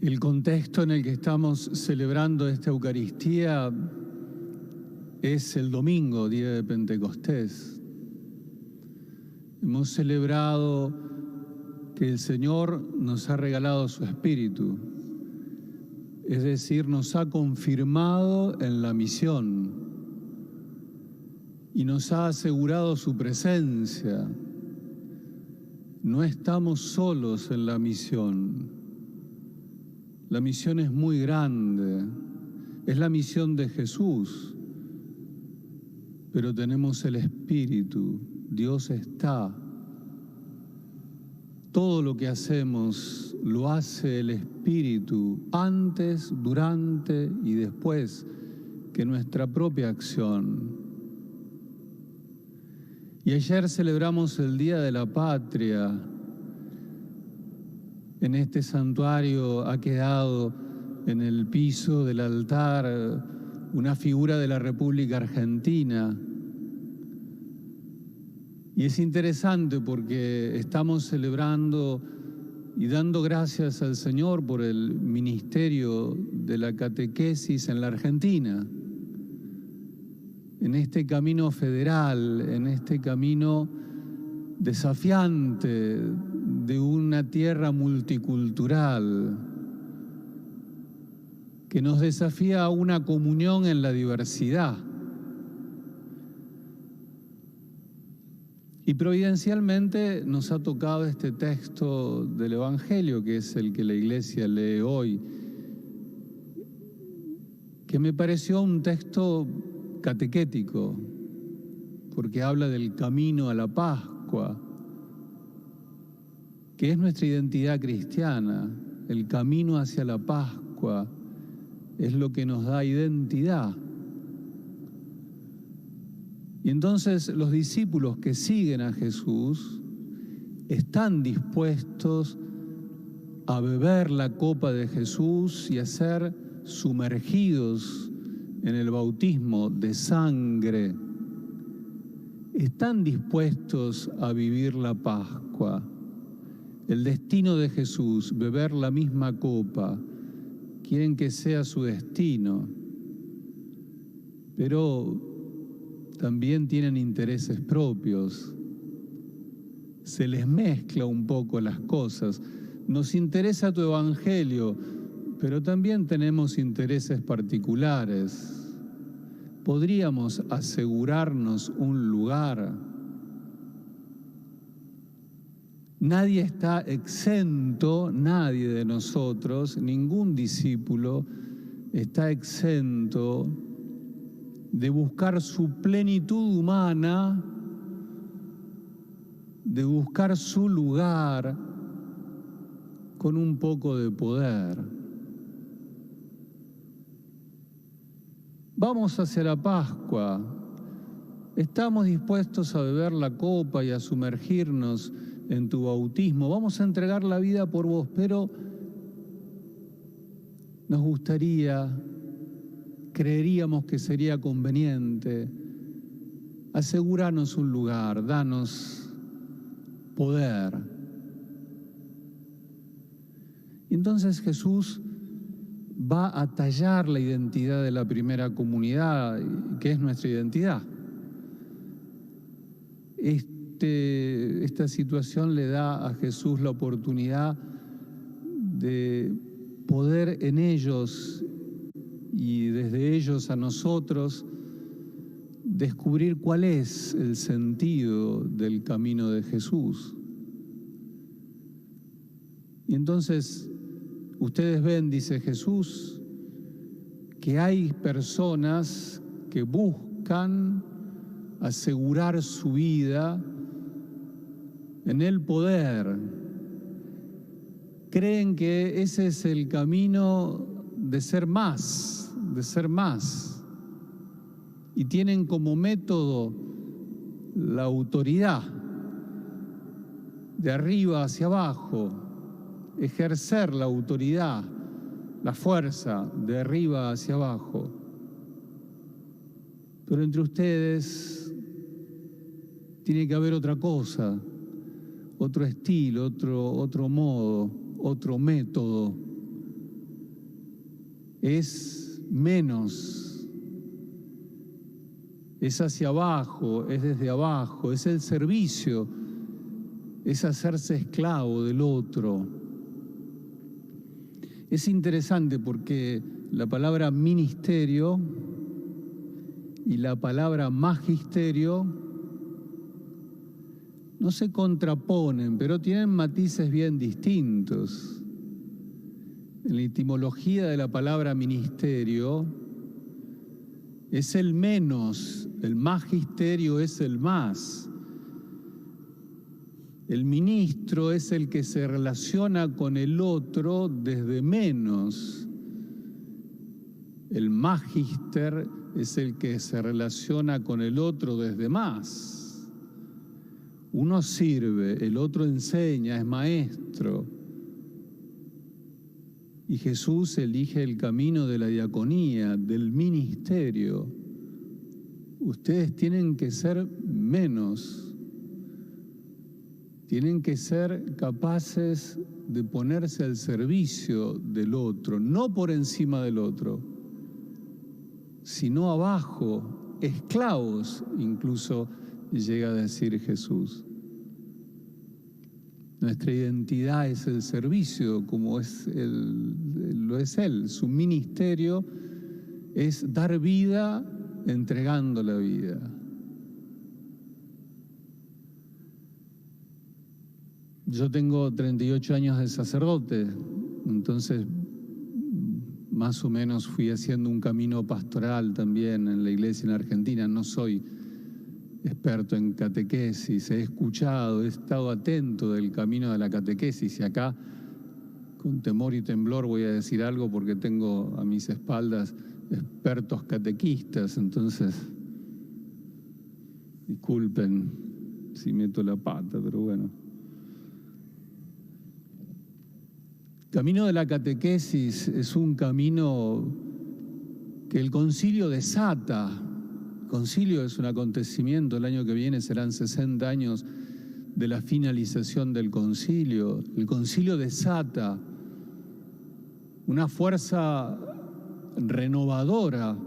El contexto en el que estamos celebrando esta Eucaristía es el domingo, día de Pentecostés. Hemos celebrado que el Señor nos ha regalado su Espíritu, es decir, nos ha confirmado en la misión y nos ha asegurado su presencia. No estamos solos en la misión. La misión es muy grande, es la misión de Jesús, pero tenemos el Espíritu, Dios está. Todo lo que hacemos lo hace el Espíritu antes, durante y después que nuestra propia acción. Y ayer celebramos el Día de la Patria. En este santuario ha quedado en el piso del altar una figura de la República Argentina. Y es interesante porque estamos celebrando y dando gracias al Señor por el ministerio de la catequesis en la Argentina, en este camino federal, en este camino desafiante de una tierra multicultural que nos desafía a una comunión en la diversidad. Y providencialmente nos ha tocado este texto del Evangelio, que es el que la Iglesia lee hoy, que me pareció un texto catequético, porque habla del camino a la Pascua, que es nuestra identidad cristiana. El camino hacia la Pascua es lo que nos da identidad. Y entonces los discípulos que siguen a Jesús están dispuestos a beber la copa de Jesús y a ser sumergidos en el bautismo de sangre. Están dispuestos a vivir la Pascua. El destino de Jesús, beber la misma copa, quieren que sea su destino, pero también tienen intereses propios. Se les mezcla un poco las cosas. Nos interesa tu evangelio, pero también tenemos intereses particulares. ¿Podríamos asegurarnos un lugar? Nadie está exento, nadie de nosotros, ningún discípulo está exento de buscar su plenitud humana, de buscar su lugar con un poco de poder. Vamos hacia la Pascua. Estamos dispuestos a beber la copa y a sumergirnos en tu bautismo. Vamos a entregar la vida por vos, pero nos gustaría, creeríamos que sería conveniente asegurarnos un lugar, danos poder. Entonces Jesús va a tallar la identidad de la primera comunidad, que es nuestra identidad. Esta situación le da a Jesús la oportunidad de poder en ellos y desde ellos a nosotros descubrir cuál es el sentido del camino de Jesús. Y entonces ustedes ven, dice Jesús, que hay personas que buscan asegurar su vida en el poder. Creen que ese es el camino de ser más, y tienen como método la autoridad, de arriba hacia abajo, ejercer la autoridad, la fuerza, de arriba hacia abajo. Pero entre ustedes tiene que haber otra cosa, otro estilo, otro modo, otro método. es menos, es hacia abajo, es desde abajo, es el servicio, es hacerse esclavo del otro. Es interesante porque la palabra ministerio y la palabra magisterio no se contraponen, pero tienen matices bien distintos. En la etimología de la palabra ministerio es el menos, el magisterio es el más. El ministro es el que se relaciona con el otro desde menos. El magister es el que se relaciona con el otro desde más. Uno sirve, el otro enseña, es maestro. Y Jesús elige el camino de la diaconía, del ministerio. Ustedes tienen que ser menos. Tienen que ser capaces de ponerse al servicio del otro, no por encima del otro, sino abajo, esclavos, incluso llega a decir Jesús. Nuestra identidad es el servicio, como lo es Él. Su ministerio es dar vida entregando la vida. Yo tengo 38 años de sacerdote, entonces más o menos fui haciendo un camino pastoral también en la iglesia en Argentina. No soy experto en catequesis, he escuchado, he estado atento del camino de la catequesis y acá con temor y temblor voy a decir algo porque tengo a mis espaldas expertos catequistas, entonces disculpen si meto la pata, pero bueno. Camino de la catequesis es un camino que el concilio desata. El concilio es un acontecimiento, el año que viene serán 60 años de la finalización del concilio. El concilio desata una fuerza renovadora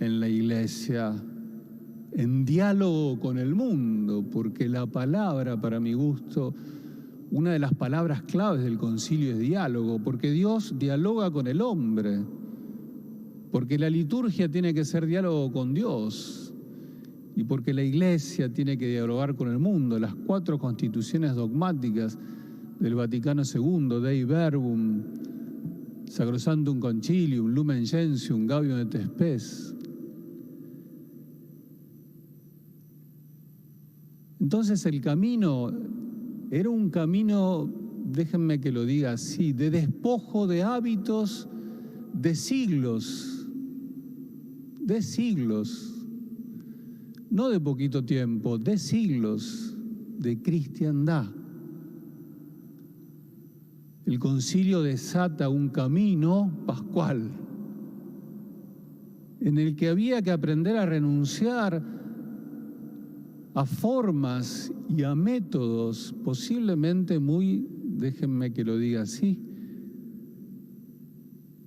en la iglesia, en diálogo con el mundo, porque la palabra, para mi gusto, una de las palabras claves del concilio es diálogo, porque Dios dialoga con el hombre, porque la liturgia tiene que ser diálogo con Dios y porque la iglesia tiene que dialogar con el mundo. Las 4 constituciones dogmáticas del Vaticano II, Dei Verbum, Sacrosanctum Concilium, Lumen Gentium, Gaudium et Spes. Entonces el camino era un camino, déjenme que lo diga así, de despojo de hábitos de siglos, no de poquito tiempo, de siglos de cristiandad. El concilio desata un camino pascual en el que había que aprender a renunciar a formas y a métodos posiblemente muy, déjenme que lo diga así,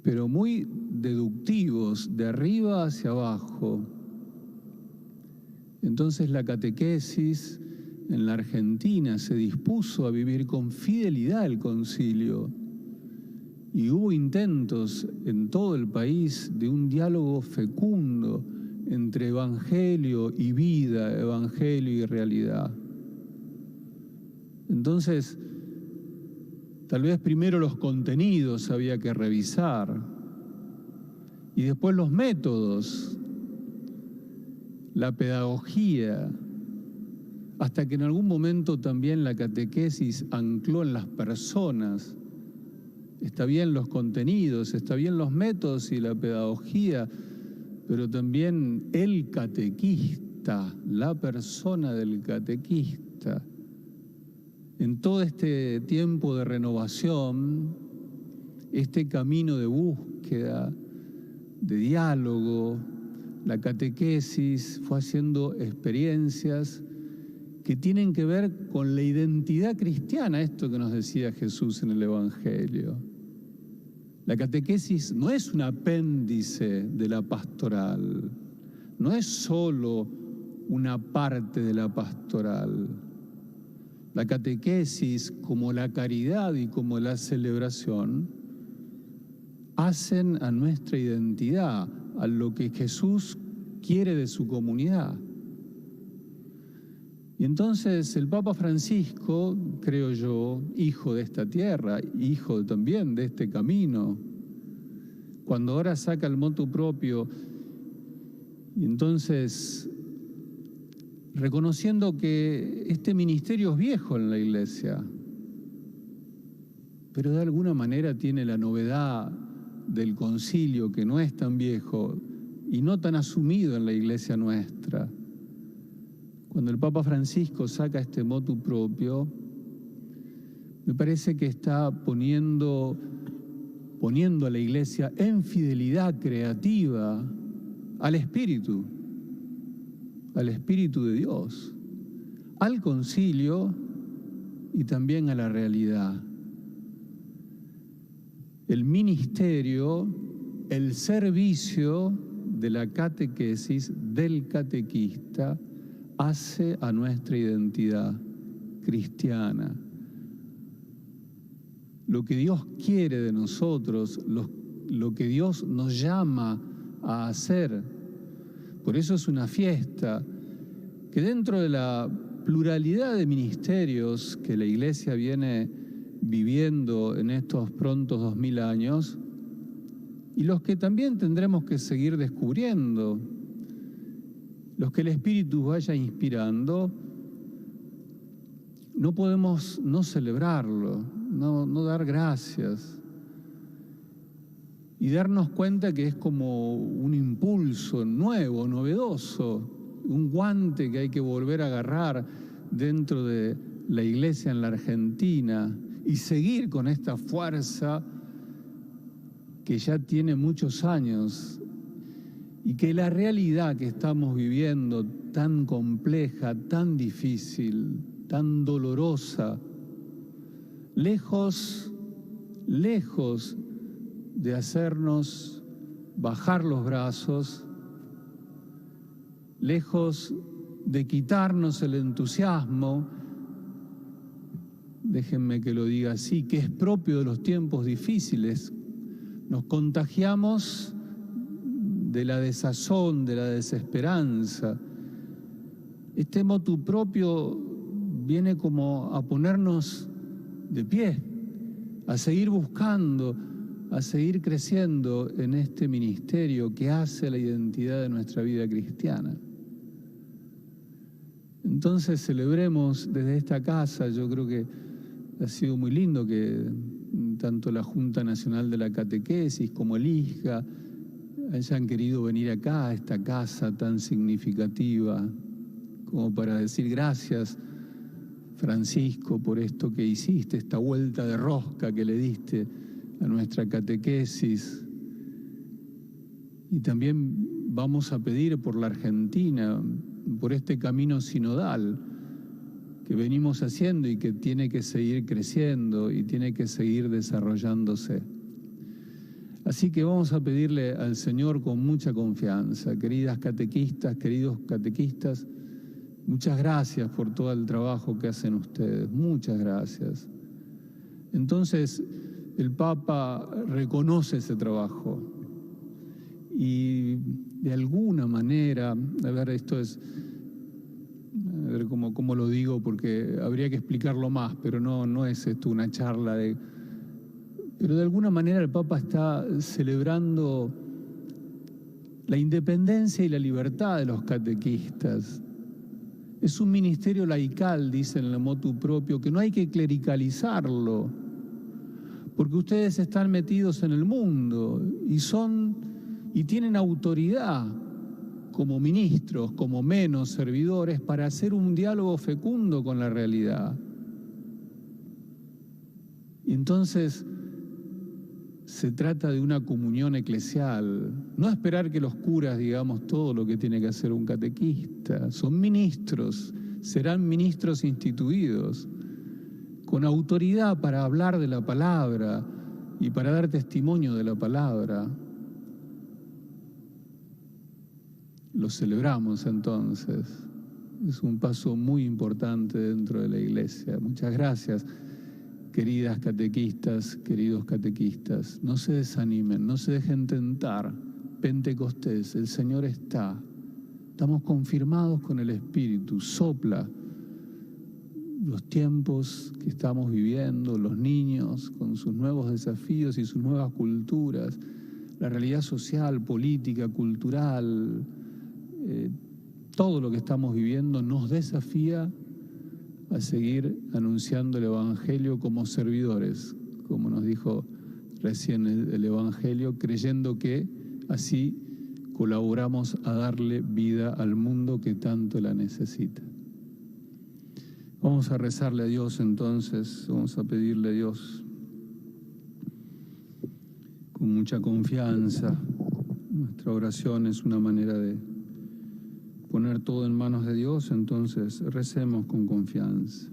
pero muy deductivos, de arriba hacia abajo. Entonces la catequesis en la Argentina se dispuso a vivir con fidelidad el concilio y hubo intentos en todo el país de un diálogo fecundo entre evangelio y vida, evangelio y realidad. Entonces, tal vez primero los contenidos había que revisar y después los métodos, la pedagogía, hasta que en algún momento también la catequesis ancló en las personas. Está bien los contenidos, está bien los métodos y la pedagogía, pero también el catequista, la persona del catequista. En todo este tiempo de renovación, este camino de búsqueda, de diálogo, la catequesis fue haciendo experiencias que tienen que ver con la identidad cristiana, esto que nos decía Jesús en el Evangelio. La catequesis no es un apéndice de la pastoral, no es solo una parte de la pastoral. La catequesis, como la caridad y como la celebración, hacen a nuestra identidad, a lo que Jesús quiere de su comunidad. Y entonces el Papa Francisco, creo yo, hijo de esta tierra, hijo también de este camino, cuando ahora saca el motu propio, y entonces reconociendo que este ministerio es viejo en la Iglesia, pero de alguna manera tiene la novedad del concilio, que no es tan viejo y no tan asumido en la Iglesia nuestra. Cuando el Papa Francisco saca este motu propio, me parece que está poniendo a la Iglesia en fidelidad creativa al Espíritu de Dios, al concilio y también a la realidad. El ministerio, el servicio de la catequesis del catequista hace a nuestra identidad cristiana. Lo que Dios quiere de nosotros, lo que Dios nos llama a hacer. Por eso es una fiesta que dentro de la pluralidad de ministerios que la Iglesia viene viviendo en estos prontos 2000 años, y los que también tendremos que seguir descubriendo, los que el Espíritu vaya inspirando, no podemos no celebrarlo, no dar gracias y darnos cuenta que es como un impulso nuevo, novedoso, un guante que hay que volver a agarrar dentro de la Iglesia en la Argentina y seguir con esta fuerza que ya tiene muchos años y que la realidad que estamos viviendo, tan compleja, tan difícil, tan dolorosa, lejos de hacernos bajar los brazos, lejos de quitarnos el entusiasmo, déjenme que lo diga así, que es propio de los tiempos difíciles, nos contagiamos de la desazón, de la desesperanza. Este motu propio viene como a ponernos de pie, a seguir buscando, a seguir creciendo en este ministerio que hace la identidad de nuestra vida cristiana. Entonces celebremos desde esta casa. Yo creo que ha sido muy lindo que tanto la Junta Nacional de la Catequesis como el ISGA hayan querido venir acá, a esta casa tan significativa, como para decir gracias, Francisco, por esto que hiciste, esta vuelta de rosca que le diste a nuestra catequesis. Y también vamos a pedir por la Argentina, por este camino sinodal que venimos haciendo y que tiene que seguir creciendo y tiene que seguir desarrollándose. Así que vamos a pedirle al Señor con mucha confianza. Queridas catequistas, queridos catequistas, muchas gracias por todo el trabajo que hacen ustedes, muchas gracias. Entonces, el Papa reconoce ese trabajo y de alguna manera, a ver, esto es, a ver cómo lo digo, porque habría que explicarlo más, pero no es esto una charla pero de alguna manera el Papa está celebrando la independencia y la libertad de los catequistas. Es un ministerio laical, dice en el motu propio, que no hay que clericalizarlo, porque ustedes están metidos en el mundo y tienen autoridad como ministros, como menos servidores, para hacer un diálogo fecundo con la realidad. Y entonces se trata de una comunión eclesial, no esperar que los curas digamos todo lo que tiene que hacer un catequista. Son ministros, serán ministros instituidos, con autoridad para hablar de la palabra, y para dar testimonio de la palabra. Lo celebramos entonces. Es un paso muy importante dentro de la iglesia. Muchas gracias, queridas catequistas, queridos catequistas. No se desanimen, no se dejen tentar. Pentecostés, el Señor está. Estamos confirmados con el Espíritu. Sopla los tiempos que estamos viviendo, los niños con sus nuevos desafíos y sus nuevas culturas, la realidad social, política, cultural, todo lo que estamos viviendo nos desafía a seguir anunciando el Evangelio como servidores, como nos dijo recién el Evangelio, creyendo que así colaboramos a darle vida al mundo que tanto la necesita. Vamos a rezarle a Dios entonces, vamos a pedirle a Dios con mucha confianza. Nuestra oración es una manera de poner todo en manos de Dios, entonces recemos con confianza.